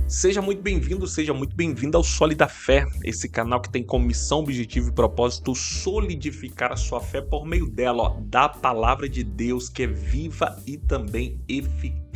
Seja muito bem-vindo, seja muito bem-vinda ao Sólida Fé, esse canal que tem como missão, objetivo e propósito solidificar a sua fé por meio dela, da palavra de Deus que é viva e também eficaz.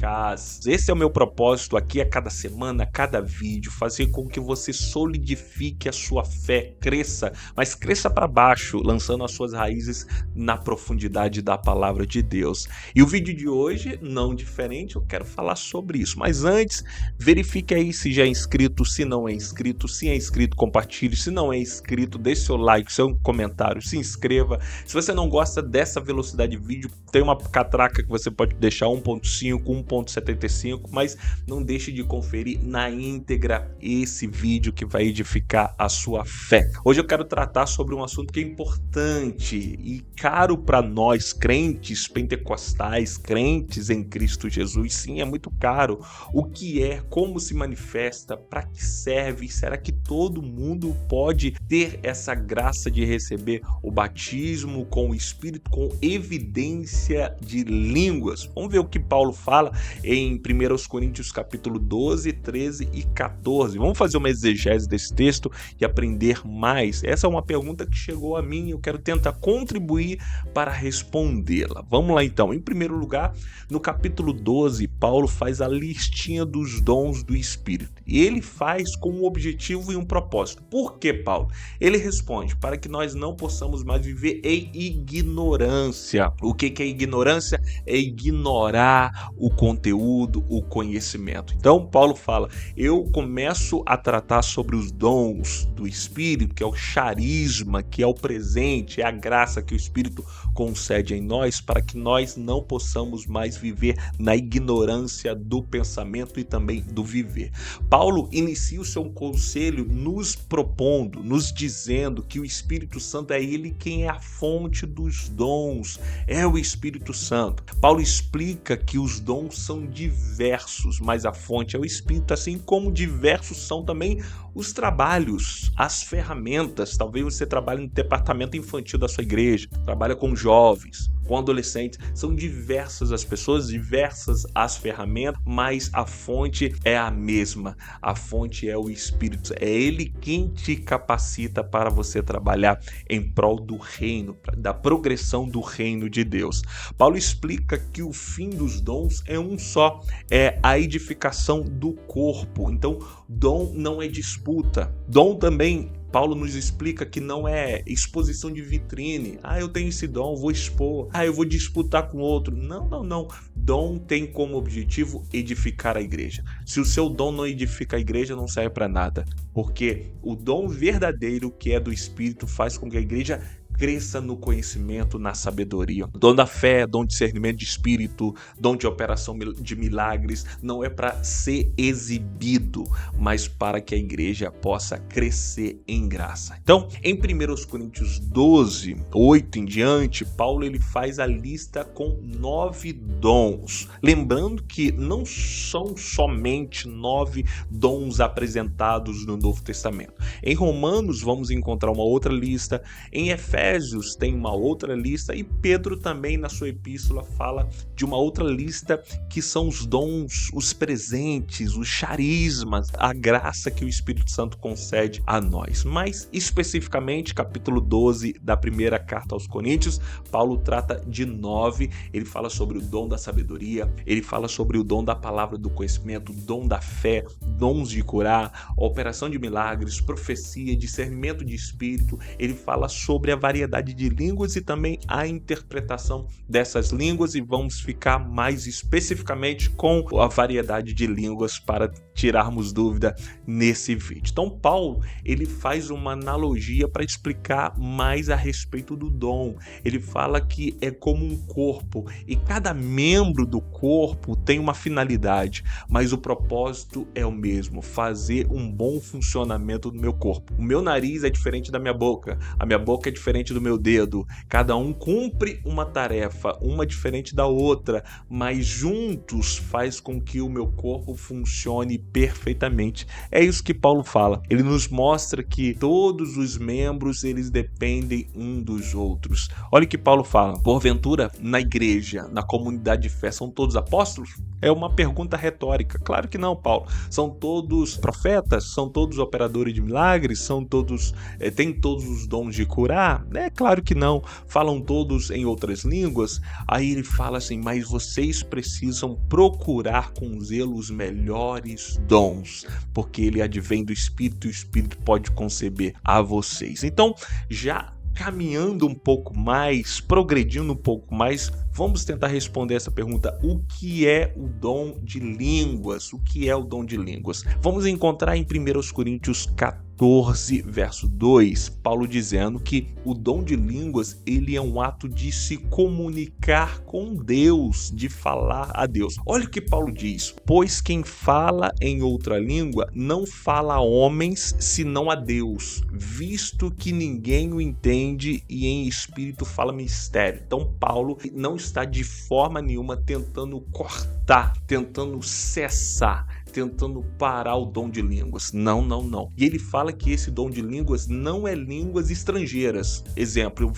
Esse é o meu propósito aqui a cada semana, a cada vídeo, fazer com que você solidifique a sua fé, cresça, mas cresça para baixo, lançando as suas raízes na profundidade da palavra de Deus. E o vídeo de hoje, não diferente, eu quero falar sobre isso, mas antes, verifique aí se já é inscrito, se não é inscrito, se é inscrito, compartilhe, se não é inscrito, deixe seu like, seu comentário, se inscreva. Se você não gosta dessa velocidade de vídeo, tem uma catraca que você pode deixar 1.5, 1.75, mas não deixe de conferir na íntegra esse vídeo que vai edificar a sua fé. Hoje eu quero tratar sobre um assunto que é importante e caro para nós, crentes pentecostais, crentes em Cristo Jesus. Sim, é muito caro. O que é, como se manifesta, para que serve? Será que todo mundo pode ter essa graça de receber o batismo com o Espírito, com evidência de línguas? Vamos ver o que Paulo fala em 1 Coríntios capítulo 12, 13 e 14. Vamos fazer uma exegese desse texto e aprender mais. Essa é uma pergunta que chegou a mim e eu quero tentar contribuir para respondê-la. Vamos lá então. Em primeiro lugar, no capítulo 12, Paulo faz a listinha dos dons do Espírito. E ele faz com um objetivo e um propósito. Por que, Paulo? Ele responde para que nós não possamos mais viver em ignorância. O que é ignorância? É ignorar o conteúdo, o conhecimento. Então, Paulo fala, eu começo a tratar sobre os dons do Espírito, que é o charisma, que é o presente, é a graça que o Espírito concede em nós, para que nós não possamos mais viver na ignorância do pensamento e também do viver. Paulo inicia o seu conselho nos propondo, nos dizendo que o Espírito Santo é ele quem é a fonte dos dons, é o Espírito Santo. Paulo explica que os dons são diversos, mas a fonte é o Espírito, assim como diversos são também os trabalhos, as ferramentas. Talvez você trabalhe no departamento infantil da sua igreja, trabalha com jovens, com adolescentes, são diversas as pessoas, diversas as ferramentas, mas a fonte é a mesma, a fonte é o Espírito, é ele quem te capacita para você trabalhar em prol do reino, da progressão do reino de Deus. Paulo explica que o fim dos dons é um só, é a edificação do corpo. Então, dom não é disputa, dom também Paulo nos explica que não é exposição de vitrine. Eu tenho esse dom, vou expor. Eu vou disputar com outro. Não. Dom tem como objetivo edificar a igreja. Se o seu dom não edifica a igreja, não serve para nada. Porque o dom verdadeiro, que é do Espírito, faz com que a igreja cresça no conhecimento, na sabedoria. Dom da fé, dom de discernimento de espírito, dom de operação de milagres, não é para ser exibido, mas para que a igreja possa crescer em graça. Então, em 1 Coríntios 12, 8 em diante, Paulo ele faz a lista com 9 dons. Lembrando que não são somente 9 dons apresentados no Novo Testamento. Em Romanos vamos encontrar uma outra lista, em Efésios tem uma outra lista e Pedro também na sua epístola fala de uma outra lista que são os dons, os presentes, os charismas, a graça que o Espírito Santo concede a nós. Mas especificamente capítulo 12 da primeira carta aos Coríntios, Paulo trata de 9, ele fala sobre o dom da sabedoria, ele fala sobre o dom da palavra do conhecimento, dom da fé, dons de curar, operação de milagres, profecia, discernimento de espírito, ele fala sobre a variedade de línguas e também a interpretação dessas línguas, e vamos ficar mais especificamente com a variedade de línguas para tirarmos dúvida nesse vídeo. Então Paulo ele faz uma analogia para explicar mais a respeito do dom. Ele fala que é como um corpo e cada membro do corpo tem uma finalidade, mas o propósito é o mesmo, fazer um bom funcionamento do meu corpo. O meu nariz é diferente da minha boca, a minha boca é diferente diferente do meu dedo, cada um cumpre uma tarefa, uma diferente da outra, mas juntos faz com que o meu corpo funcione perfeitamente. É isso que Paulo fala. Ele nos mostra que todos os membros, eles dependem um dos outros. Olha o que Paulo fala: porventura, na igreja, na comunidade de fé, são todos apóstolos? É uma pergunta retórica. Claro que não, Paulo. São todos profetas? São todos operadores de milagres? São todos, têm todos os dons de curar? É claro que não. Falam todos em outras línguas? Aí ele fala assim: mas vocês precisam procurar com zelo os melhores dons, porque ele advém do Espírito e o Espírito pode conceber a vocês. Então, já caminhando um pouco mais, progredindo um pouco mais, vamos tentar responder essa pergunta: o que é o dom de línguas? O que é o dom de línguas? Vamos encontrar em 1 Coríntios 14, verso 2, Paulo dizendo que o dom de línguas, ele é um ato de se comunicar com Deus, de falar a Deus. Olha o que Paulo diz: pois quem fala em outra língua não fala a homens, senão a Deus, visto que ninguém o entende e em espírito fala mistério. Então Paulo não está de forma nenhuma tentando cortar, tentando cessar, tentando parar o dom de línguas. Não, não, não. E ele fala que esse dom de línguas não é línguas estrangeiras. Exemplo,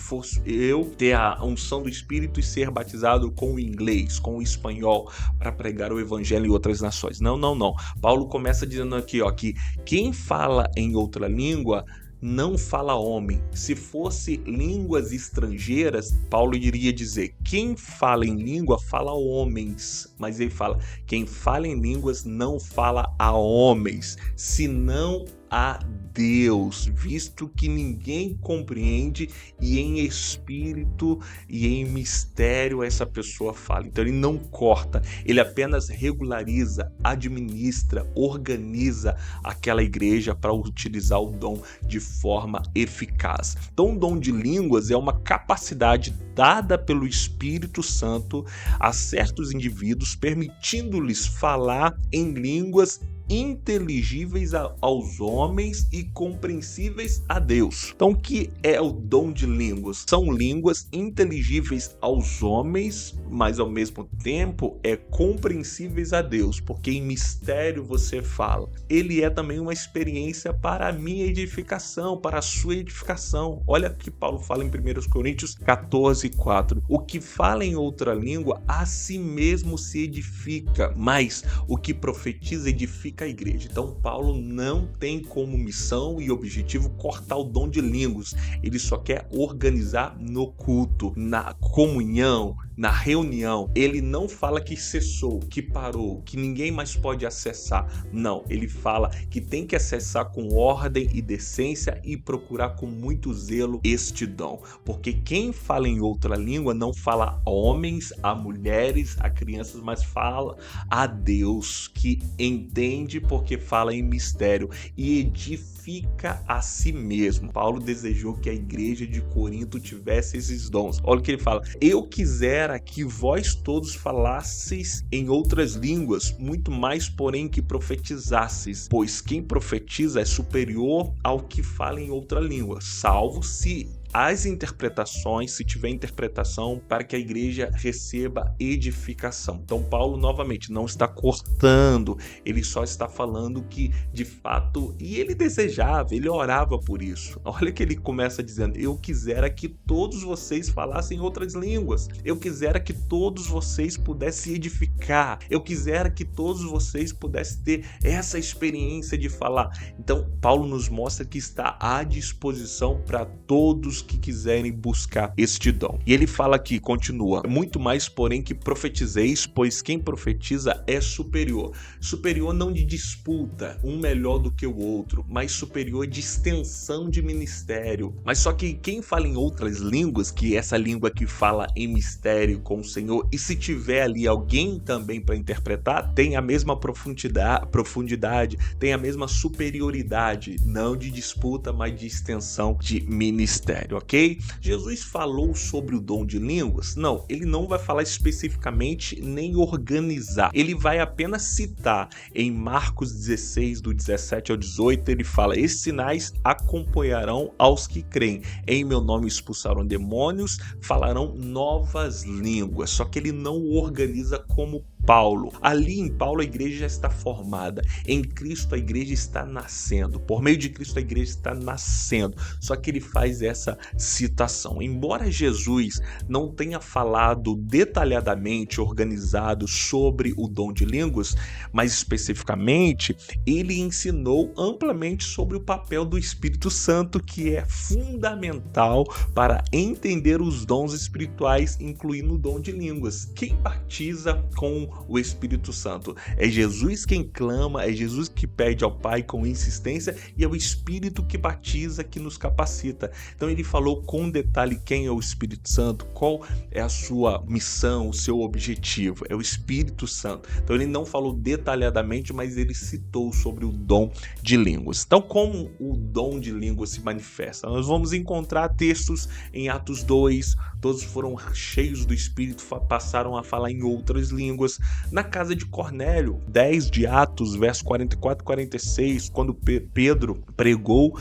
eu ter a unção do Espírito e ser batizado com o inglês, com o espanhol, para pregar o evangelho em outras nações. Não, não, não. Paulo começa dizendo aqui, que quem fala em outra língua não fala homem. Se fosse línguas estrangeiras, Paulo iria dizer: quem fala em língua fala homens. Mas ele fala: quem fala em línguas não fala a homens, senão a Deus, visto que ninguém compreende e em espírito e em mistério essa pessoa fala. Então ele não corta, ele apenas regulariza, administra, organiza aquela igreja para utilizar o dom de forma eficaz. Então o dom de línguas é uma capacidade dada pelo Espírito Santo a certos indivíduos, permitindo-lhes falar em línguas inteligíveis aos homens e compreensíveis a Deus. Então, o que é o dom de línguas? São línguas inteligíveis aos homens, mas ao mesmo tempo compreensíveis a Deus, porque em mistério você fala. Ele é também uma experiência para a minha edificação, para a sua edificação. Olha o que Paulo fala em 1 Coríntios 14, 4. O que fala em outra língua a si mesmo se edifica, mas o que profetiza edifica a igreja. Então Paulo não tem como missão e objetivo cortar o dom de línguas. Ele só quer organizar no culto, na comunhão, na reunião. Ele não fala que cessou, que parou, que ninguém mais pode acessar. Não, ele fala que tem que acessar com ordem e decência e procurar com muito zelo este dom. Porque quem fala em outra língua não fala a homens, a mulheres, a crianças, mas fala a Deus, que entende porque fala em mistério e edifica a si mesmo. Paulo desejou que a igreja de Corinto tivesse esses dons. Olha o que ele fala: eu quisera que vós todos falasseis em outras línguas, muito mais porém que profetizasseis, pois quem profetiza é superior ao que fala em outra língua, salvo se as interpretações, se tiver interpretação, para que a igreja receba edificação. Então Paulo novamente não está cortando, ele só está falando que de fato, e ele desejava, ele orava por isso. Olha que ele começa dizendo: eu quisera que todos vocês falassem outras línguas, eu quisera que todos vocês pudessem edificar, eu quisera que todos vocês pudessem ter essa experiência de falar. Então Paulo nos mostra que está à disposição para todos que quiserem buscar este dom. E ele fala aqui, continua: muito mais porém que profetizeis, pois quem profetiza é superior. Superior não de disputa, um melhor do que o outro, mas superior de extensão de ministério. Mas só que quem fala em outras línguas, que essa língua que fala em mistério com o Senhor, e se tiver ali alguém também para interpretar, tem a mesma profundidade, tem a mesma superioridade, não de disputa, mas de extensão de ministério. ok? Jesus falou sobre o dom de línguas? Não, ele não vai falar especificamente nem organizar. Ele vai apenas citar em Marcos 16, do 17 ao 18, ele fala: esses sinais acompanharão aos que creem. Em meu nome expulsarão demônios, falarão novas línguas. Só que ele não organiza como Paulo. Ali em Paulo a igreja já está formada. Em Cristo a igreja está nascendo. Por meio de Cristo a igreja está nascendo. Só que ele faz essa citação. Embora Jesus não tenha falado detalhadamente, organizado sobre o dom de línguas, mas especificamente ele ensinou amplamente sobre o papel do Espírito Santo, que é fundamental para entender os dons espirituais, incluindo o dom de línguas. Quem batiza com o Espírito Santo? É Jesus quem clama, é Jesus que pede ao Pai com insistência e é o Espírito que batiza, que nos capacita. Então ele falou com detalhe quem é o Espírito Santo, qual é a sua missão, o seu objetivo, é o Espírito Santo. Então ele não falou detalhadamente, mas ele citou sobre o dom de línguas. Então como o dom de línguas se manifesta? Nós vamos encontrar textos em Atos 2, todos foram cheios do Espírito, passaram a falar em outras línguas. Na casa de Cornélio, 10 de Atos, verso 44 e 46, quando Pedro pregou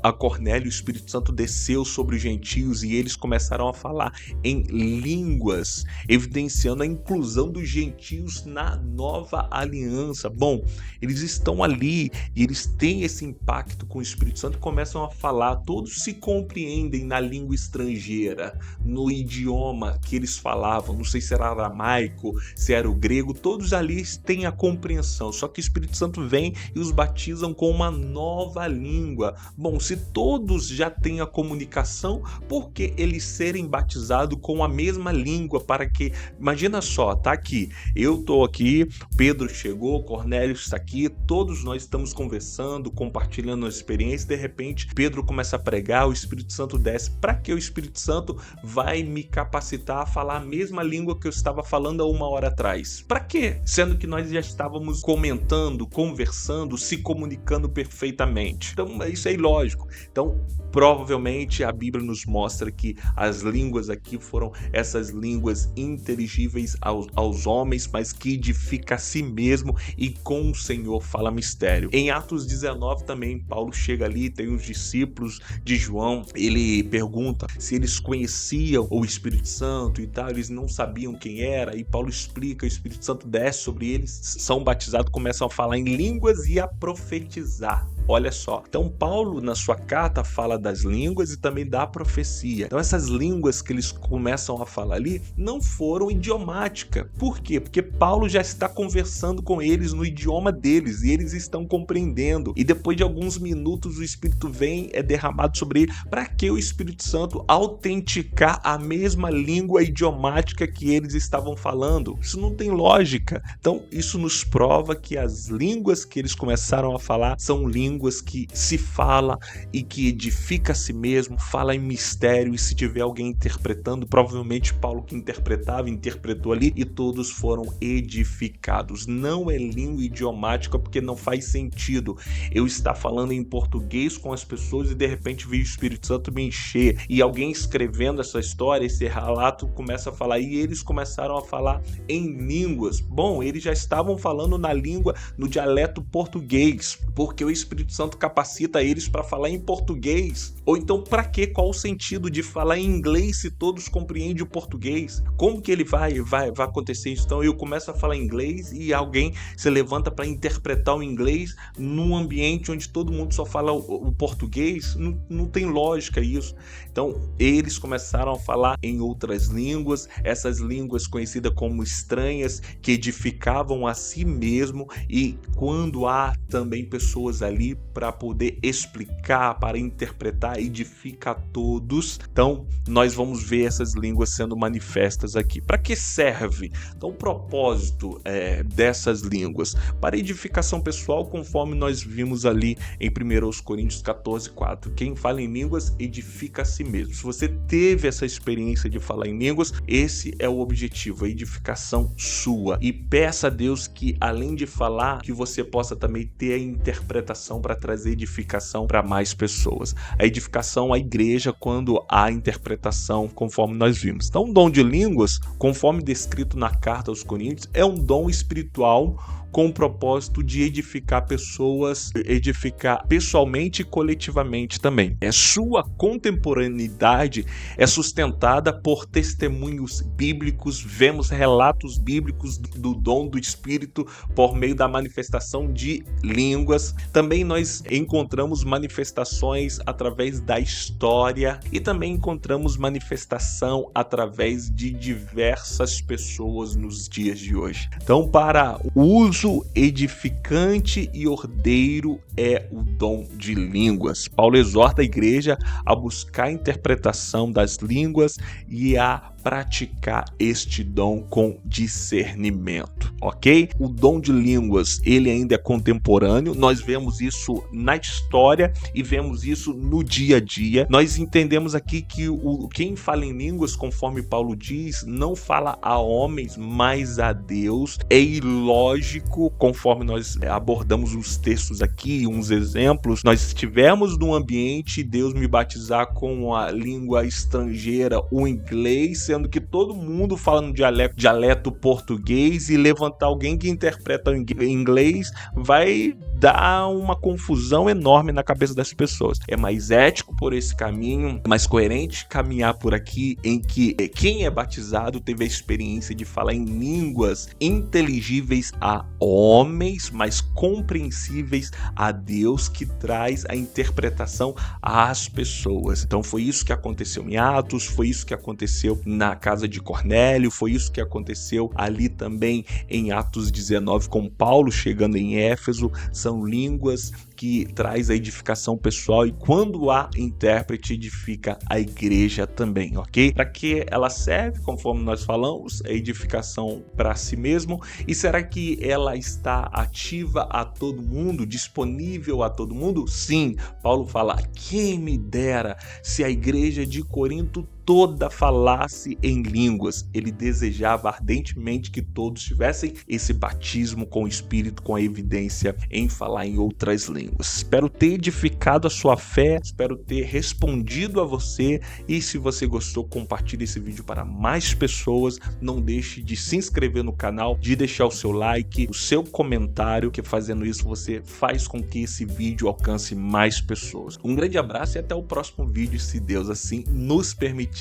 a Cornélio, o Espírito Santo desceu sobre os gentios e eles começaram a falar em línguas, evidenciando a inclusão dos gentios na nova aliança. Bom, eles estão ali e eles têm esse impacto com o Espírito Santo e começam a falar, todos se compreendem na língua estrangeira, no idioma que eles falavam, não sei se era aramaico, se era o grego, todos ali têm a compreensão, só que o Espírito Santo vem e os batizam com uma nova língua. Bom, se todos já têm a comunicação, por que eles serem batizados com a mesma língua? Para que, imagina só, tá aqui, eu tô aqui, Pedro chegou, Cornélio está aqui, todos nós estamos conversando, compartilhando a experiência, de repente Pedro começa a pregar, o Espírito Santo desce. Para que o Espírito Santo vai me capacitar a falar a mesma língua que eu estava falando há uma hora atrás? Para quê? Sendo que nós já estávamos comentando, conversando, se comunicando perfeitamente. Então isso é ilógico. Então provavelmente a Bíblia nos mostra que as línguas aqui foram essas línguas inteligíveis aos homens, mas que edifica a si mesmo e com o Senhor fala mistério. Em Atos 19 também, Paulo chega ali, tem os discípulos de João, ele pergunta se eles conheciam o Espírito Santo e tal, eles não sabiam quem era, e Paulo explica, o Espírito Santo desce sobre eles, são batizados, começam a falar em línguas e a profetizar. Olha só, então Paulo na sua carta fala das línguas e também da profecia. Então essas línguas que eles começam a falar ali não foram idiomática. Por quê? Porque Paulo já está conversando com eles no idioma deles e eles estão compreendendo. E depois de alguns minutos o Espírito vem, é derramado sobre ele. Para que o Espírito Santo autenticar a mesma língua idiomática que eles estavam falando? Isso não tem lógica. Então isso nos prova que as línguas que eles começaram a falar são línguas que se fala e que edifica a si mesmo, fala em mistério, e se tiver alguém interpretando, provavelmente Paulo que interpretou ali, e todos foram edificados. Não é língua idiomática porque não faz sentido eu estar falando em português com as pessoas e de repente vir o Espírito Santo me encher, e alguém escrevendo essa história, esse relato começa a falar, e eles começaram a falar em línguas. Bom, eles já estavam falando na língua, no dialeto português, porque o Espírito Santo capacita eles para falar em português. Ou então, para quê? Qual o sentido de falar em inglês se todos compreendem o português? Como que ele vai acontecer isso? Então eu começo a falar inglês e alguém se levanta para interpretar o inglês num ambiente onde todo mundo só fala o português? Não tem lógica isso. Então eles começaram a falar em outras línguas, essas línguas conhecidas como estranhas, que edificavam a si mesmo, e quando há também pessoas ali para poder explicar, para interpretar, edifica a todos. Então nós vamos ver essas línguas sendo manifestas aqui. Para que serve? Então o propósito dessas línguas para edificação pessoal, conforme nós vimos ali em 1 Coríntios 14:4. Quem fala em línguas edifica a si mesmo. Se você teve essa experiência de falar em línguas, esse é o objetivo, a edificação sua. E peça a Deus que, além de falar, que você possa também ter a interpretação para trazer edificação para mais pessoas. A edificação, a igreja, quando há interpretação, conforme nós vimos. Então, o dom de línguas, conforme descrito na carta aos Coríntios, é um dom espiritual com o propósito de edificar pessoas, edificar pessoalmente e coletivamente também. Sua contemporaneidade é sustentada por testemunhos bíblicos, vemos relatos bíblicos do dom do Espírito por meio da manifestação de línguas. Também nós encontramos manifestações através da história e também encontramos manifestação através de diversas pessoas nos dias de hoje. Então, para o uso edificante e ordeiro é o dom de línguas. Paulo exorta a igreja a buscar a interpretação das línguas e a praticar este dom com discernimento, ok? O dom de línguas, ele ainda é contemporâneo, nós vemos isso na história e vemos isso no dia a dia. Nós entendemos aqui que quem fala em línguas, conforme Paulo diz, não fala a homens, mas a Deus. É ilógico, conforme nós abordamos os textos aqui, uns exemplos, nós estivemos num ambiente, Deus me batizar com a língua estrangeira, o inglês, sendo que todo mundo fala no dialeto português, e levantar alguém que interpreta em inglês vai dar uma confusão enorme na cabeça das pessoas. É mais ético por esse caminho, mais coerente caminhar por aqui, em que quem é batizado teve a experiência de falar em línguas inteligíveis a homens, mas compreensíveis a Deus, que traz a interpretação às pessoas. Então foi isso que aconteceu em Atos, foi isso que aconteceu na casa de Cornélio, foi isso que aconteceu ali também em Atos 19 com Paulo chegando em Éfeso. São línguas que traz a edificação pessoal, e quando há intérprete, edifica a igreja também, ok? Para que ela serve, conforme nós falamos, a edificação para si mesmo. E será que ela está ativa a todo mundo, disponível a todo mundo? Sim, Paulo fala: quem me dera se a igreja de Corinto toda falasse em línguas. Ele desejava ardentemente que todos tivessem esse batismo com o Espírito, com a evidência em falar em outras línguas. Espero ter edificado a sua fé, espero ter respondido a você, e se você gostou, compartilhe esse vídeo para mais pessoas. Não deixe de se inscrever no canal, de deixar o seu like, o seu comentário, que fazendo isso você faz com que esse vídeo alcance mais pessoas. Um grande abraço e até o próximo vídeo, se Deus assim nos permitir.